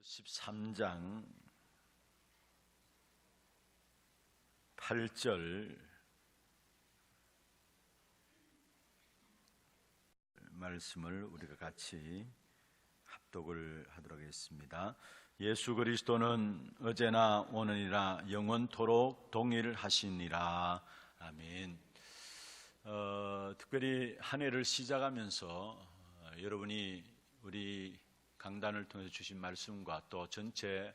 13장 8절 말씀을 우리가 같이 합독을 하도록 하겠습니다. 예수 그리스도는 어제나 오늘이나 영원토록 동일하시니라. 아멘. 특별히 한 해를 시작하면서 여러분이 우리 강단을 통해서 주신 말씀과 또 전체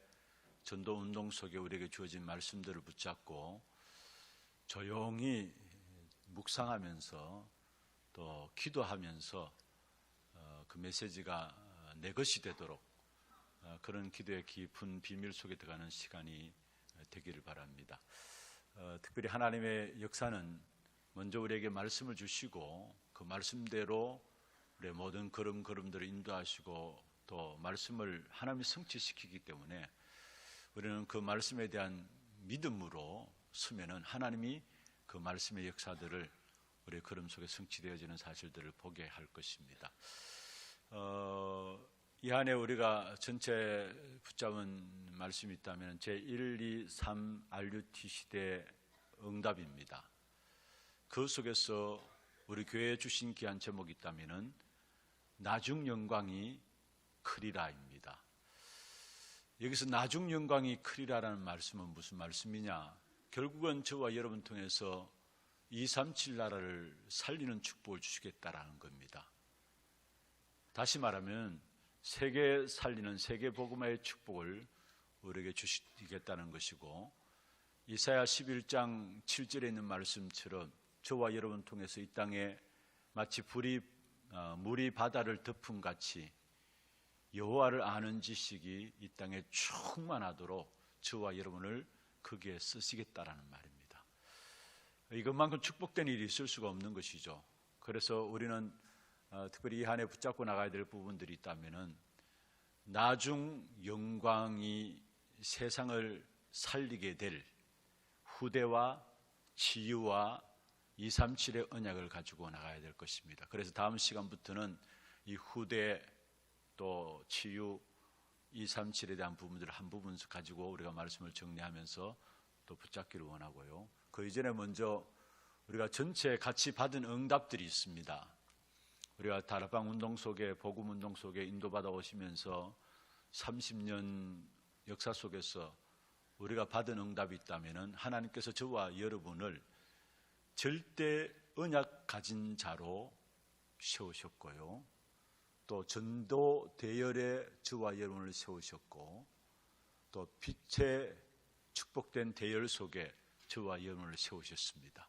전도운동 속에 우리에게 주어진 말씀들을 붙잡고 조용히 묵상하면서 또 기도하면서 그 메시지가 내 것이 되도록 그런 기도의 깊은 비밀 속에 들어가는 시간이 되기를 바랍니다. 특별히 하나님의 역사는 먼저 우리에게 말씀을 주시고 그 말씀대로 우리의 모든 걸음걸음들을 인도하시고 또 말씀을 하나님이 성취시키기 때문에 우리는 그 말씀에 대한 믿음으로 서면은 하나님이 그 말씀의 역사들을 우리의 걸음 속에 성취되어지는 사실들을 보게 할 것입니다. 이 안에 우리가 전체 붙잡은 말씀이 있다면 제1, 2, 3 RUT 시대 응답입니다. 그 속에서 우리 교회에 주신 귀한 제목이 있다면 나중 영광이 크리라입니다. 여기서 나중 영광이 크리라라는 말씀은 무슨 말씀이냐? 결국은 저와 여러분 통해서 237 나라를 살리는 축복을 주시겠다라는 겁니다. 다시 말하면 세계 살리는 세계 복음화의 축복을 우리에게 주시겠다는 것이고, 이사야 11장 7절에 있는 말씀처럼 저와 여러분 통해서 이 땅에 마치 물이 바다를 덮은 같이 여호와를 아는 지식이 이 땅에 충만하도록 저와 여러분을 거기에 쓰시겠다라는 말입니다. 이것만큼 축복된 일이 있을 수가 없는 것이죠. 그래서 우리는 특별히 이 한 해 붙잡고 나가야 될 부분들이 있다면 나중 영광이 세상을 살리게 될 후대와 치유와 237의 언약을 가지고 나가야 될 것입니다. 그래서 다음 시간부터는 이 후대 또 치유 237에 대한 부분들을 한 부분 가지고 우리가 말씀을 정리하면서 또 붙잡기를 원하고요. 그 이전에 먼저 우리가 전체 같이 받은 응답들이 있습니다. 우리가 다락방 운동 속에 복음 운동 속에 인도받아 오시면서 30년 역사 속에서 우리가 받은 응답이 있다면 하나님께서 저와 여러분을 절대 언약 가진 자로 세우셨고요. 또 전도 대열에 저와 여러분을 세우셨고 또 빛의 축복된 대열 속에 저와 여러분을 세우셨습니다.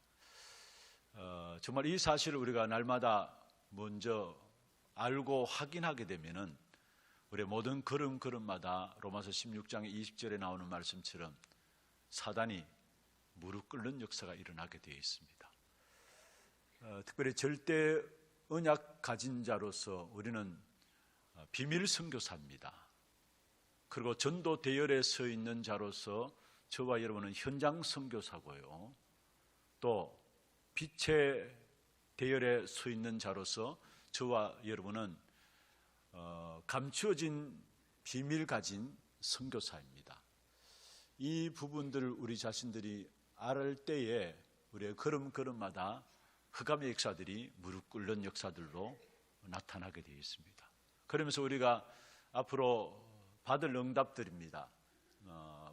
정말 이 사실을 우리가 날마다 먼저 알고 확인하게 되면은 우리의 모든 걸음걸음마다 로마서 16장 20절에 나오는 말씀처럼 사단이 무릎 꿇는 역사가 일어나게 되어 있습니다. 특별히 절대 언약 가진 자로서 우리는 비밀 선교사입니다. 그리고 전도 대열에 서 있는 자로서 저와 여러분은 현장 선교사고요. 또 빛의 대열에 서 있는 자로서 저와 여러분은 감추어진 비밀 가진 선교사입니다. 이 부분들을 우리 자신들이 알 때에 우리의 걸음걸음마다 흑암의 역사들이 무릎 꿇는 역사들로 나타나게 되어 있습니다. 그러면서 우리가 앞으로 받을 응답들입니다.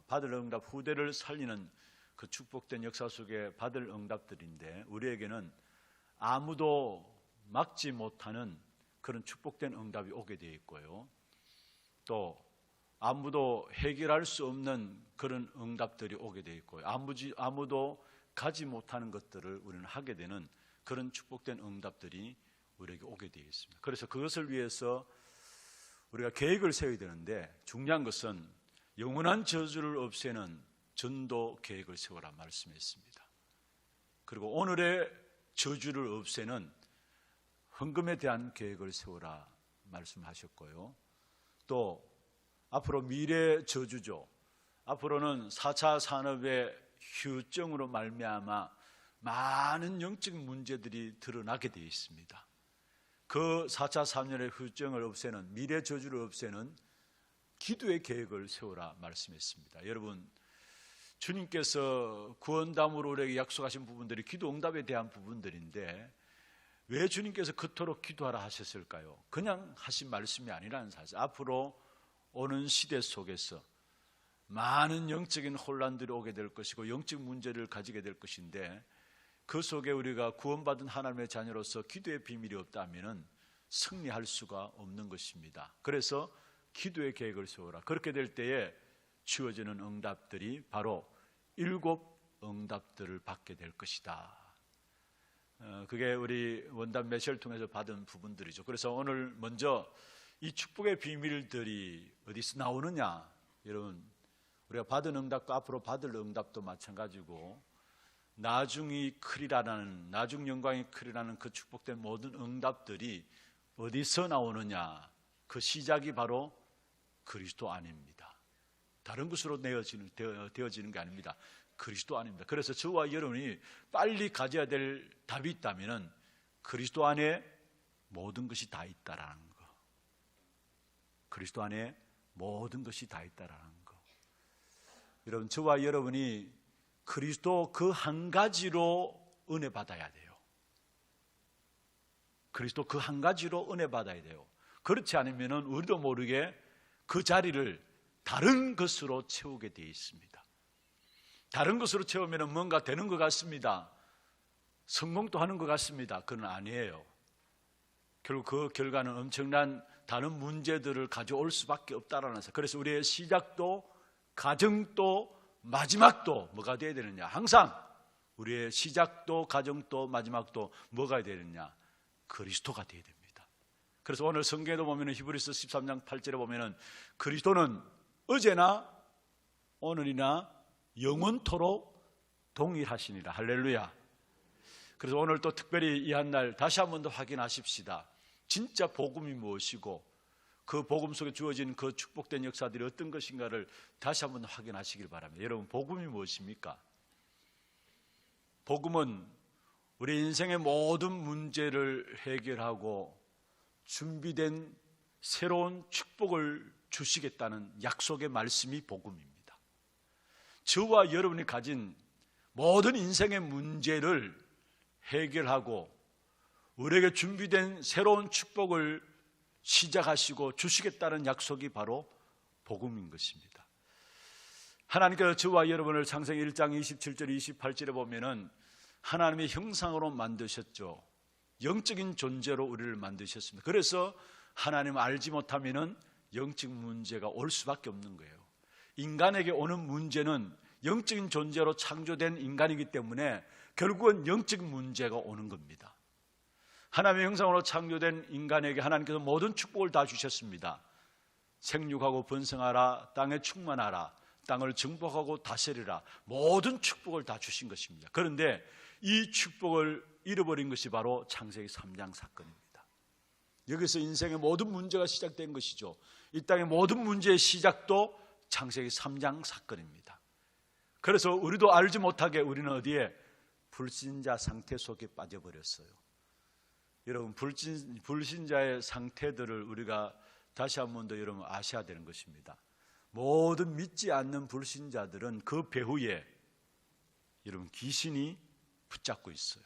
받을 응답, 후대를 살리는 그 축복된 역사 속에 받을 응답들인데 우리에게는 아무도 막지 못하는 그런 축복된 응답이 오게 되어 있고요. 또 아무도 해결할 수 없는 그런 응답들이 오게 되어 있고요. 아무도 가지 못하는 것들을 우리는 하게 되는 그런 축복된 응답들이 우리에게 오게 되어 있습니다. 그래서 그것을 위해서 우리가 계획을 세워야 되는데 중요한 것은 영원한 저주를 없애는 전도 계획을 세우라 말씀했습니다. 그리고 오늘의 저주를 없애는 헌금에 대한 계획을 세우라 말씀하셨고요. 또 앞으로 미래 저주죠. 앞으로는 4차 산업의 휴증으로 말미암아 많은 영적인 문제들이 드러나게 되어 있습니다. 그 4차 산업의 휴증을 없애는 미래 저주를 없애는 기도의 계획을 세우라 말씀했습니다. 여러분, 주님께서 구원담으로 우리에게 약속하신 부분들이 기도 응답에 대한 부분들인데 왜 주님께서 그토록 기도하라 하셨을까요? 그냥 하신 말씀이 아니라는 사실. 앞으로 오는 시대 속에서 많은 영적인 혼란들이 오게 될 것이고 영적 문제를 가지게 될 것인데 그 속에 우리가 구원받은 하나님의 자녀로서 기도의 비밀이 없다면 승리할 수가 없는 것입니다. 그래서 기도의 계획을 세우라. 그렇게 될 때에 주어지는 응답들이 바로 7 응답들을 받게 될 것이다. 그게 우리 원단 메시지를 통해서 받은 부분들이죠. 그래서 오늘 먼저 이 축복의 비밀들이 어디서 나오느냐. 여러분, 우리가 받은 응답과 앞으로 받을 응답도 마찬가지고 나중이 크리라는, 나중 영광이 크리라는 그 축복된 모든 응답들이 어디서 나오느냐. 그 시작이 바로 그리스도 안입니다. 다른 것으로 되어지는 게 아닙니다. 그리스도 안입니다. 그래서 저와 여러분이 빨리 가져야 될 답이 있다면 그리스도 안에 모든 것이 다 있다라는 거. 그리스도 안에 모든 것이 다 있다라는 거. 여러분, 저와 여러분이 그리스도 그 한 가지로 은혜 받아야 돼요. 그리스도 그 한 가지로 은혜 받아야 돼요. 그렇지 않으면 우리도 모르게 그 자리를 다른 것으로 채우게 되어 있습니다. 다른 것으로 채우면 뭔가 되는 것 같습니다. 성공도 하는 것 같습니다. 그건 아니에요. 결국 그 결과는 엄청난 다른 문제들을 가져올 수밖에 없다라는 사실. 그래서 우리의 시작도 가정도 마지막도 뭐가 되어야 되느냐. 항상 우리의 시작도 가정도 마지막도 뭐가 되느냐. 그리스도가 되어야 됩니다. 그래서 오늘 성경에도 보면 히브리서 13장 8절에 보면 그리스도는 어제나 오늘이나 영원토록 동일하시니라. 할렐루야. 그래서 오늘 또 특별히 이 한 날 다시 한 번 더 확인하십시다. 진짜 복음이 무엇이고 그 복음 속에 주어진 그 축복된 역사들이 어떤 것인가를 다시 한 번 확인하시길 바랍니다. 여러분, 복음이 무엇입니까? 복음은 우리 인생의 모든 문제를 해결하고 준비된 새로운 축복을 주시겠다는 약속의 말씀이 복음입니다. 저와 여러분이 가진 모든 인생의 문제를 해결하고 우리에게 준비된 새로운 축복을 시작하시고 주시겠다는 약속이 바로 복음인 것입니다. 하나님께서 저와 여러분을 창세기 1장 27절 28절에 보면은 하나님의 형상으로 만드셨죠. 영적인 존재로 우리를 만드셨습니다. 그래서 하나님을 알지 못하면은 영적 문제가 올 수밖에 없는 거예요. 인간에게 오는 문제는 영적인 존재로 창조된 인간이기 때문에 결국은 영적 문제가 오는 겁니다. 하나님의 형상으로 창조된 인간에게 하나님께서 모든 축복을 다 주셨습니다. 생육하고 번성하라, 땅에 충만하라, 땅을 정복하고 다스리라, 모든 축복을 다 주신 것입니다. 그런데 이 축복을 잃어버린 것이 바로 창세기 3장 사건입니다. 여기서 인생의 모든 문제가 시작된 것이죠. 이 땅의 모든 문제의 시작도 창세기 3장 사건입니다. 그래서 우리도 알지 못하게 우리는 어디에? 불신자 상태 속에 빠져버렸어요. 여러분, 불신자의 상태들을 우리가 다시 한 번 더 여러분 아셔야 되는 것입니다. 모든 믿지 않는 불신자들은 그 배후에 여러분 귀신이 붙잡고 있어요.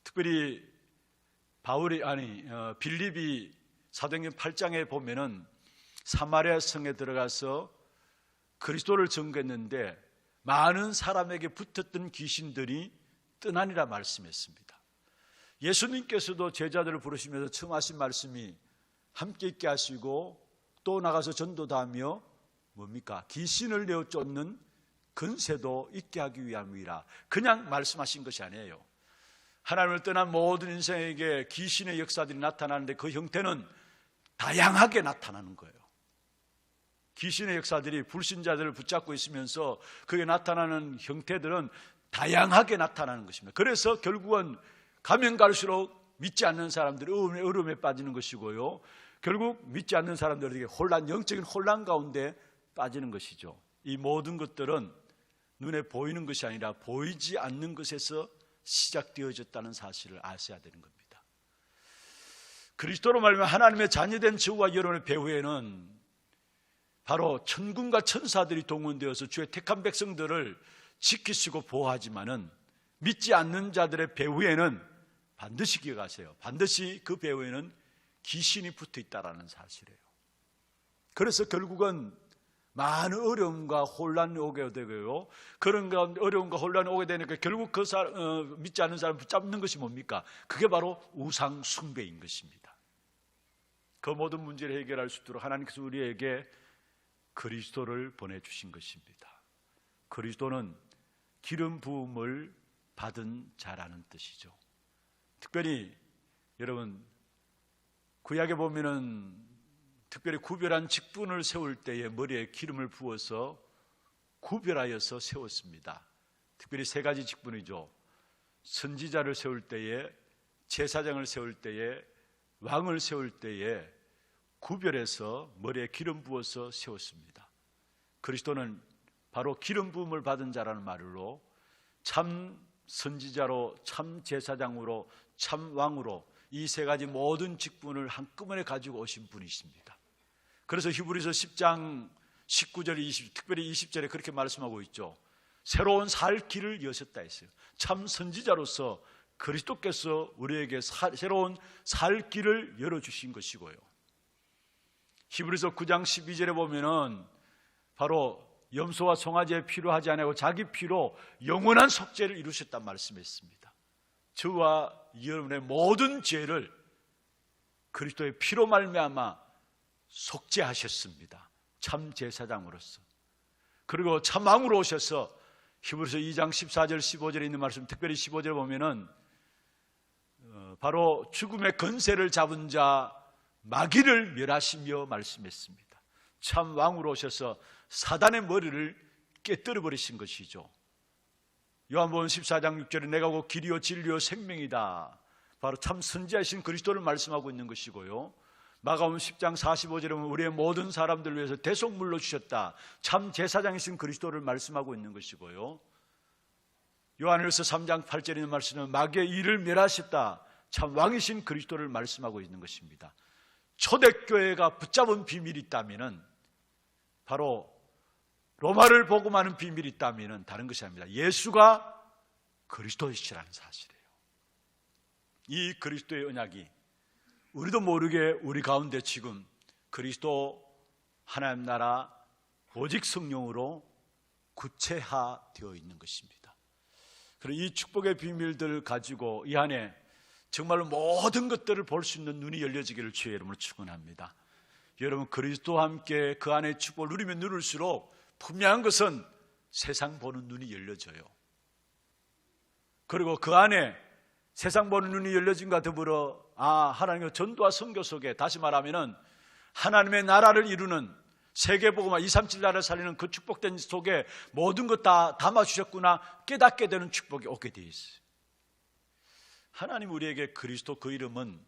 특별히 빌립이 사도행전 8장에 보면은 사마리아 성에 들어가서 그리스도를 전거했는데 많은 사람에게 붙었던 귀신들이 떠나니라 말씀했습니다. 예수님께서도 제자들을 부르시면서 처음 하신 말씀이 함께 있게 하시고 또 나가서 전도도 하며 뭡니까? 귀신을 내어 쫓는 근세도 있게 하기 위함이라. 그냥 말씀하신 것이 아니에요. 하나님을 떠난 모든 인생에게 귀신의 역사들이 나타나는데 그 형태는 다양하게 나타나는 거예요. 귀신의 역사들이 불신자들을 붙잡고 있으면서 그게 나타나는 형태들은 다양하게 나타나는 것입니다. 그래서 결국은 가면 갈수록 믿지 않는 사람들이 어려움에 빠지는 것이고요. 결국 믿지 않는 사람들에게 영적인 혼란 가운데 빠지는 것이죠. 이 모든 것들은 눈에 보이는 것이 아니라 보이지 않는 것에서 시작되어졌다는 사실을 아셔야 되는 겁니다. 그리스도로 말하면 하나님의 자녀된 저와 여러분의 배후에는 바로 천군과 천사들이 동원되어서 주의 택한 백성들을 지키시고 보호하지만은 믿지 않는 자들의 배후에는 반드시 기억하세요. 반드시 그 배후에는 귀신이 붙어 있다라는 사실이에요. 그래서 결국은 많은 어려움과 혼란이 오게 되고요. 그런 어려움과 혼란이 오게 되니까 결국 믿지 않는 사람 붙잡는 것이 뭡니까? 그게 바로 우상 숭배인 것입니다. 그 모든 문제를 해결할 수 있도록 하나님께서 우리에게 그리스도를 보내주신 것입니다. 그리스도는 기름 부음을 받은 자라는 뜻이죠. 특별히 여러분 구약에 보면은 특별히 구별한 직분을 세울 때에 머리에 기름을 부어서 구별하여서 세웠습니다. 특별히 세 가지 직분이죠. 선지자를 세울 때에, 제사장을 세울 때에, 왕을 세울 때에 구별해서 머리에 기름 부어서 세웠습니다. 그리스도는 바로 기름 부음을 받은 자라는 말로 참 선지자로, 참 제사장으로, 참 왕으로 이 세 가지 모든 직분을 한꺼번에 가지고 오신 분이십니다. 그래서 히브리서 10장 19절 20, 특별히 20절에 그렇게 말씀하고 있죠. 새로운 살 길을 여셨다 했어요. 참 선지자로서 그리스도께서 우리에게 새로운 살 길을 열어주신 것이고요. 히브리서 9장 12절에 보면은 바로 염소와 송아지의 피로 하지 아니하고 자기 피로 영원한 속죄를 이루셨단 말씀했습니다. 저와 여러분의 모든 죄를 그리스도의 피로 말미암아 속죄하셨습니다. 참 제사장으로서. 그리고 참 왕으로 오셔서 히브리서 2장 14절 15절에 있는 말씀, 특별히 15절에 보면은 바로 죽음의 권세를 잡은 자 마귀를 멸하시며 말씀했습니다. 참 왕으로 오셔서 사단의 머리를 깨뜨려 버리신 것이죠. 요한복음 14장 6절에 내가 곧 길이요 진리요 생명이다. 바로 참 선지자이신 그리스도를 말씀하고 있는 것이고요. 마가복음 10장 45절에 보면 우리의 모든 사람들을 위해서 대속물로 주셨다. 참 제사장이신 그리스도를 말씀하고 있는 것이고요. 요한일서 3장 8절에 있는 말씀은 마귀의 일을 멸하셨다. 참 왕이신 그리스도를 말씀하고 있는 것입니다. 초대교회가 붙잡은 비밀이 있다면 바로 로마를 복음하는 비밀이 있다면 다른 것이 아닙니다. 예수가 그리스도이시라는 사실이에요. 이 그리스도의 언약이 우리도 모르게 우리 가운데 지금 그리스도 하나님 나라 오직 성령으로 구체화되어 있는 것입니다. 그리고 이 축복의 비밀들을 가지고 이 안에 정말로 모든 것들을 볼 수 있는 눈이 열려지기를 주의 이름으로 축원합니다. 여러분 그리스도와 함께 그 안에 축복을 누리면 누릴수록 분명한 것은 세상 보는 눈이 열려져요. 그리고 그 안에 세상 보는 눈이 열려진과 더불어 하나님의 전도와 선교 속에 다시 말하면은 하나님의 나라를 이루는 세계복음화 237 나라를 살리는 그 축복된 속에 모든 것 다 담아주셨구나 깨닫게 되는 축복이 오게 되어 있어요. 하나님 우리에게 그리스도 그 이름은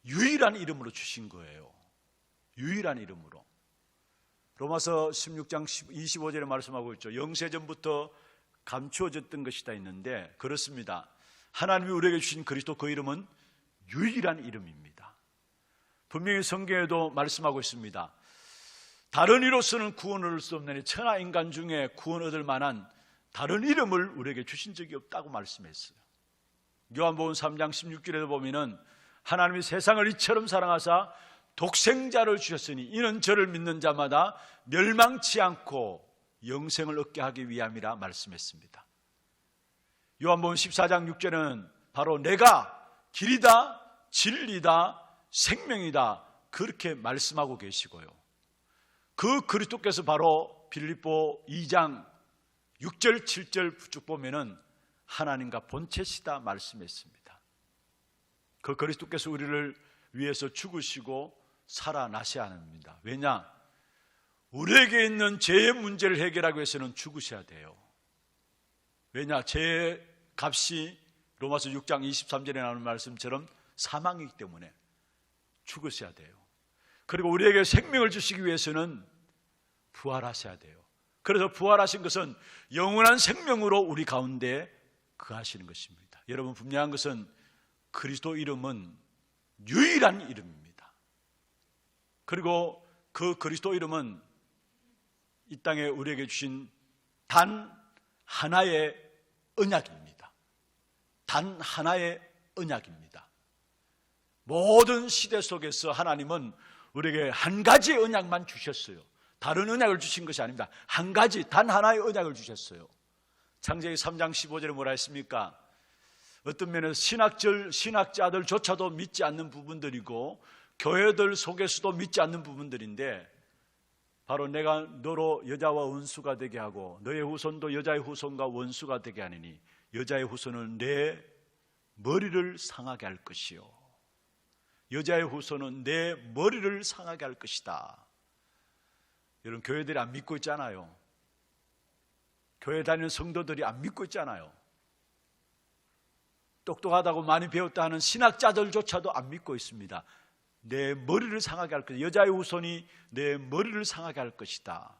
유일한 이름으로 주신 거예요. 유일한 이름으로. 로마서 16장 25절에 말씀하고 있죠. 영세전부터 감추어졌던 것이다 있는데 그렇습니다. 하나님이 우리에게 주신 그리스도 그 이름은 유일한 이름입니다. 분명히 성경에도 말씀하고 있습니다. 다른 이로서는 구원을 얻을 수 없느니 천하 인간 중에 구원 얻을 만한 다른 이름을 우리에게 주신 적이 없다고 말씀했어요. 요한복음 3장 16절에도 보면은 하나님이 세상을 이처럼 사랑하사 독생자를 주셨으니 이는 저를 믿는 자마다 멸망치 않고 영생을 얻게 하기 위함이라 말씀했습니다. 요한복음 14장 6절에는 바로 내가 길이다 진리다 생명이다 그렇게 말씀하고 계시고요. 그 그리스도께서 바로 빌립보 2장 6절 7절 쭉 보면은 하나님과 본체시다 말씀했습니다. 그 그리스도께서 우리를 위해서 죽으시고 살아나셔야 합니다. 왜냐? 우리에게 있는 죄의 문제를 해결하기 위해서는 죽으셔야 돼요. 왜냐? 죄의 값이 로마서 6장 23절에 나오는 말씀처럼 사망이기 때문에 죽으셔야 돼요. 그리고 우리에게 생명을 주시기 위해서는 부활하셔야 돼요. 그래서 부활하신 것은 영원한 생명으로 우리 가운데 거하시는 것입니다. 여러분 분명한 것은 그리스도 이름은 유일한 이름입니다. 그리고 그 그리스도 이름은 이 땅에 우리에게 주신 단 하나의 언약입니다. 단 하나의 언약입니다. 모든 시대 속에서 하나님은 우리에게 한 가지 언약만 주셨어요. 다른 언약을 주신 것이 아닙니다. 한 가지, 단 하나의 언약을 주셨어요. 창세기 3장 15절에 뭐라 했습니까? 어떤 면에서 신학자들조차도 믿지 않는 부분들이고 교회들 속에서도 믿지 않는 부분들인데, 바로 내가 너로 여자와 원수가 되게 하고 너의 후손도 여자의 후손과 원수가 되게 하느니 여자의 후손은 내 머리를 상하게 할 것이요, 여자의 후손은 내 머리를 상하게 할 것이다. 여러분, 교회들이 안 믿고 있잖아요. 교회 다니는 성도들이 안 믿고 있잖아요. 똑똑하다고 많이 배웠다 하는 신학자들조차도 안 믿고 있습니다. 내 머리를 상하게 할 것이다. 여자의 후손이 내 머리를 상하게 할 것이다.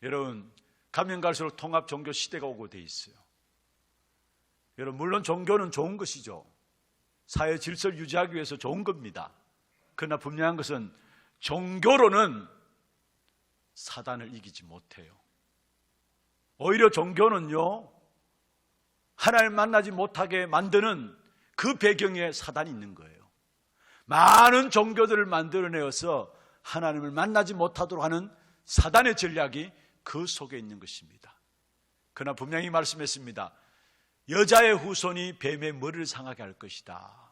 여러분, 가면 갈수록 통합 종교 시대가 오고 돼 있어요. 여러분, 물론 종교는 좋은 것이죠. 사회 질서를 유지하기 위해서 좋은 겁니다. 그러나 분명한 것은 종교로는 사단을 이기지 못해요. 오히려 종교는요, 하나님을 만나지 못하게 만드는 그 배경에 사단이 있는 거예요. 많은 종교들을 만들어내어서 하나님을 만나지 못하도록 하는 사단의 전략이 그 속에 있는 것입니다. 그러나 분명히 말씀했습니다. 여자의 후손이 뱀의 머리를 상하게 할 것이다.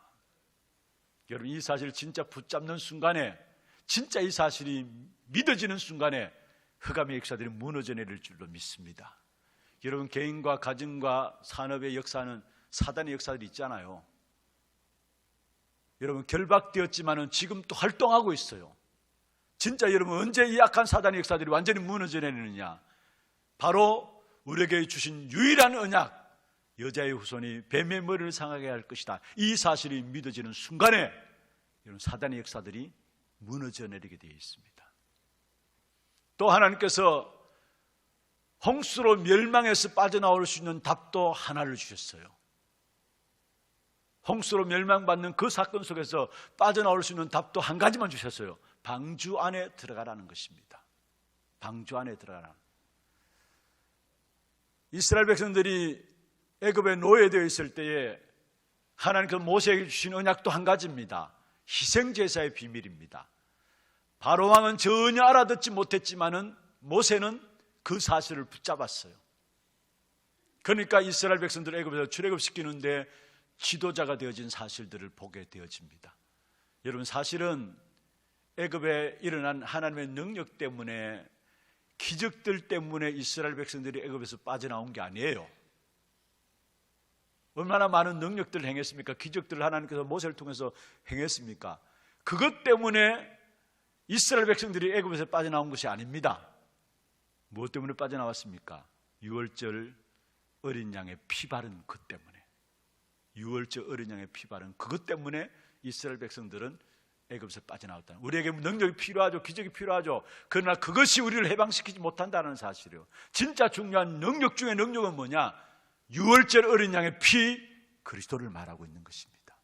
여러분, 이 사실을 진짜 붙잡는 순간에, 진짜 이 사실이 믿어지는 순간에 흑암의 역사들이 무너져 내릴 줄로 믿습니다. 여러분, 개인과 가정과 산업의 역사는 사단의 역사들이 있잖아요. 여러분, 결박되었지만은 지금 또 활동하고 있어요. 진짜 여러분, 언제 이 악한 사단의 역사들이 완전히 무너져 내리느냐? 바로 우리에게 주신 유일한 언약, 여자의 후손이 뱀의 머리를 상하게 할 것이다. 이 사실이 믿어지는 순간에 여러분, 사단의 역사들이 무너져 내리게 되어 있습니다. 또 하나님께서 홍수로 멸망해서 빠져나올 수 있는 답도 하나를 주셨어요. 홍수로 멸망받는 그 사건 속에서 빠져나올 수 있는 답도 한 가지만 주셨어요. 방주 안에 들어가라는 것입니다. 방주 안에 들어가라. 이스라엘 백성들이 애굽에 노예되어 있을 때에 하나님께서 모세에게 주신 언약도 한 가지입니다. 희생제사의 비밀입니다. 바로 왕은 전혀 알아듣지 못했지만은 모세는 그 사실을 붙잡았어요. 그러니까 이스라엘 백성들 애굽에서 출애굽시키는데 지도자가 되어진 사실들을 보게 되어집니다. 여러분, 사실은 애굽에 일어난 하나님의 능력 때문에, 기적들 때문에 이스라엘 백성들이 애굽에서 빠져나온 게 아니에요. 얼마나 많은 능력들을 행했습니까? 기적들을 하나님께서 모세를 통해서 행했습니까? 그것 때문에 이스라엘 백성들이 애굽에서 빠져나온 것이 아닙니다. 무엇 때문에 빠져나왔습니까? 유월절 어린 양의 피 바른 그 때문에. 유월절 어린 양의 피 바른 그것 때문에 이스라엘 백성들은 애굽에서 빠져나왔다. 우리에게 능력이 필요하죠. 기적이 필요하죠. 그러나 그것이 우리를 해방시키지 못한다는 사실이에요. 진짜 중요한 능력 중에 능력은 뭐냐? 유월절 어린 양의 피, 그리스도를 말하고 있는 것입니다.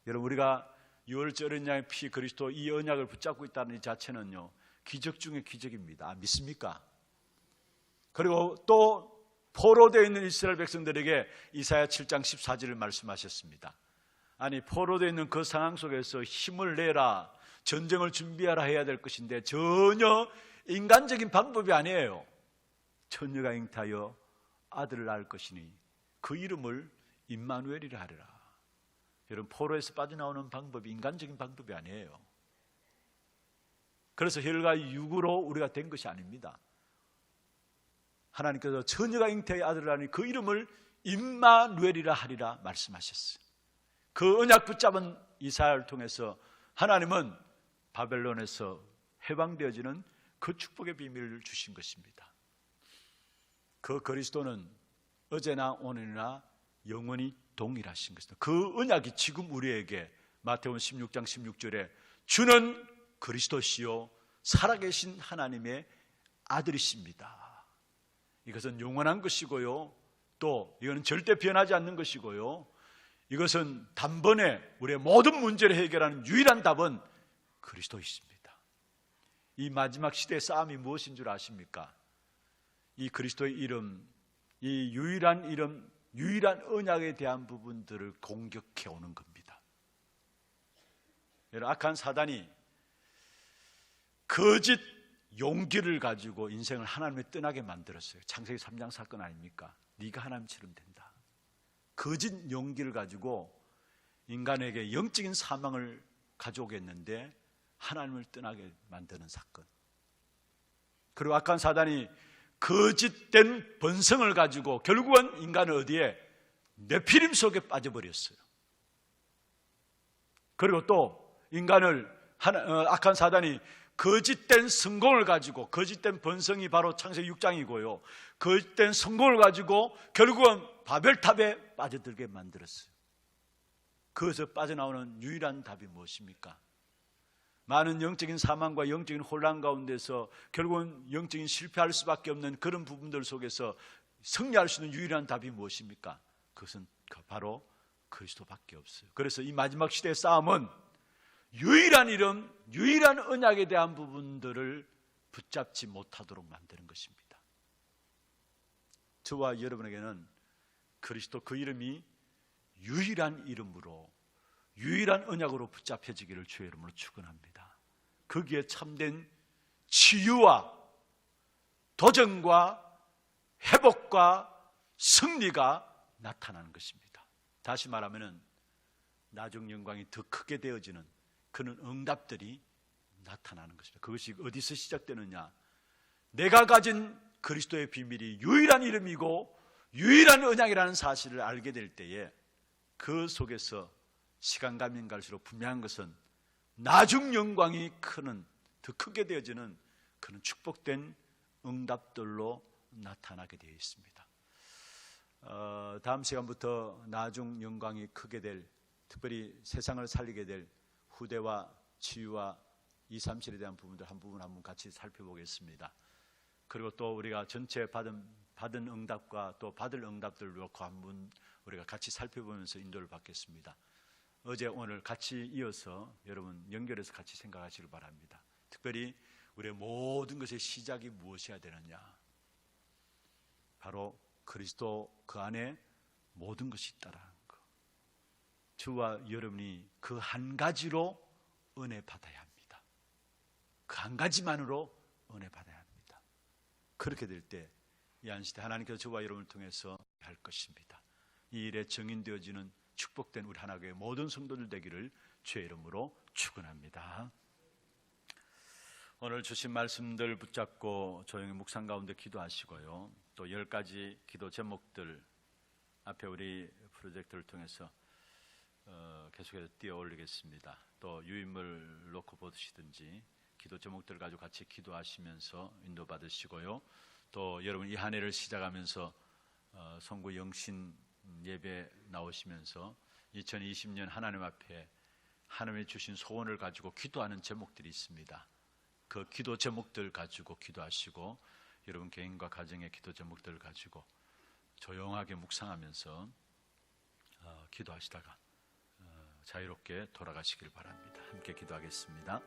여러분, 우리가 유월절 어린 양의 피, 그리스도, 이 언약을 붙잡고 있다는 이 자체는요, 기적 중에 기적입니다. 믿습니까? 그리고 또 포로되어 있는 이스라엘 백성들에게 이사야 7장 14절을 말씀하셨습니다. 아니, 포로되어 있는 그 상황 속에서 힘을 내라, 전쟁을 준비하라 해야 될 것인데 전혀 인간적인 방법이 아니에요. 처녀가 잉타하여 아들을 낳을 것이니 그 이름을 임마누엘이라 하리라. 여러분, 포로에서 빠져나오는 방법이 인간적인 방법이 아니에요. 그래서 혈과 육으로 우리가 된 것이 아닙니다. 하나님께서 처녀가 잉태의 아들을 낳으니 그 이름을 임마누엘이라 하리라 말씀하셨어요. 그 언약 붙잡은 이사야를 통해서 하나님은 바벨론에서 해방되어지는 그 축복의 비밀을 주신 것입니다. 그 그리스도는 어제나 오늘이나 영원히 동일하신 것입니다. 그 언약이 지금 우리에게 마태복음 16장 16절에 주는 그리스도시요 살아계신 하나님의 아들이십니다. 이것은 영원한 것이고요, 또 이거는 절대 변하지 않는 것이고요, 이것은 단번에 우리의 모든 문제를 해결하는 유일한 답은 그리스도이십니다. 이 마지막 시대의 싸움이 무엇인 줄 아십니까? 이 그리스도의 이름, 이 유일한 이름, 유일한 언약에 대한 부분들을 공격해 오는 겁니다. 여러분, 악한 사단이 거짓 용기를 가지고 인생을 하나님의 떠나게 만들었어요. 창세기 3장 사건 아닙니까? 네가 하나님처럼 된다. 거짓 용기를 가지고 인간에게 영적인 사망을 가져오겠는데 하나님을 떠나게 만드는 사건. 그리고 악한 사단이 거짓된 번성을 가지고 결국은 인간을 어디에? 네피림 속에 빠져버렸어요. 그리고 또 인간을 악한 사단이 거짓된 성공을 가지고, 거짓된 번성이 바로 창세기 6장이고요 거짓된 성공을 가지고 결국은 바벨탑에 빠져들게 만들었어요. 그것에서 빠져나오는 유일한 답이 무엇입니까? 많은 영적인 사망과 영적인 혼란 가운데서 결국은 영적인 실패할 수밖에 없는 그런 부분들 속에서 승리할 수 있는 유일한 답이 무엇입니까? 그것은 바로 그리스도밖에 없어요. 그래서 이 마지막 시대의 싸움은 유일한 이름, 유일한 언약에 대한 부분들을 붙잡지 못하도록 만드는 것입니다. 저와 여러분에게는 그리스도 그 이름이 유일한 이름으로, 유일한 언약으로 붙잡혀지기를 주의 이름으로 축원합니다. 거기에 참된 치유와 도전과 회복과 승리가 나타나는 것입니다. 다시 말하면 나중 영광이 더 크게 되어지는 그런 응답들이 나타나는 것입니다. 그것이 어디서 시작되느냐? 내가 가진 그리스도의 비밀이 유일한 이름이고 유일한 언약이라는 사실을 알게 될 때에 그 속에서 시간 가면 갈수록 분명한 것은 나중 영광이 크는, 더 크게 되어지는 그런 축복된 응답들로 나타나게 되어 있습니다. 다음 시간부터 나중 영광이 크게 될, 특별히 세상을 살리게 될 후대와 치유와 2, 3실에 대한 부분들 한 부분 같이 살펴보겠습니다. 그리고 또 우리가 전체 받은 응답과 또 받을 응답들을 놓고 한번 우리가 같이 살펴보면서 인도를 받겠습니다. 어제 오늘 같이 이어서 여러분 연결해서 같이 생각하시길 바랍니다. 특별히 우리의 모든 것의 시작이 무엇이어야 되느냐? 바로 그리스도 그 안에 모든 것이 있다라는 것. 저와 여러분이 그 한 가지로 은혜 받아야 합니다. 그 한 가지만으로 은혜 받아야 합니다. 그렇게 될 때 이 안시대 하나님께서 저와 여러분을 통해서 할 것입니다. 이 일에 정인되어지는 축복된 우리 하나교회 모든 성도들 되기를 주의 이름으로 축원합니다. 오늘 주신 말씀들 붙잡고 조용히 묵상 가운데 기도하시고요. 또 10가지 기도 제목들 앞에 우리 프로젝트를 통해서 계속해서 띄어 올리겠습니다. 또 유인물 놓고 보시든지 기도 제목들을 가지고 같이 기도하시면서 인도받으시고요. 또 여러분 이 한 해를 시작하면서 성구 영신 예배 나오시면서 2020년 하나님 앞에 하나님이 주신 소원을 가지고 기도하는 제목들이 있습니다. 그 기도 제목들 가지고 기도하시고 여러분 개인과 가정의 기도 제목들을 가지고 조용하게 묵상하면서 기도하시다가 자유롭게 돌아가시길 바랍니다. 함께 기도하겠습니다.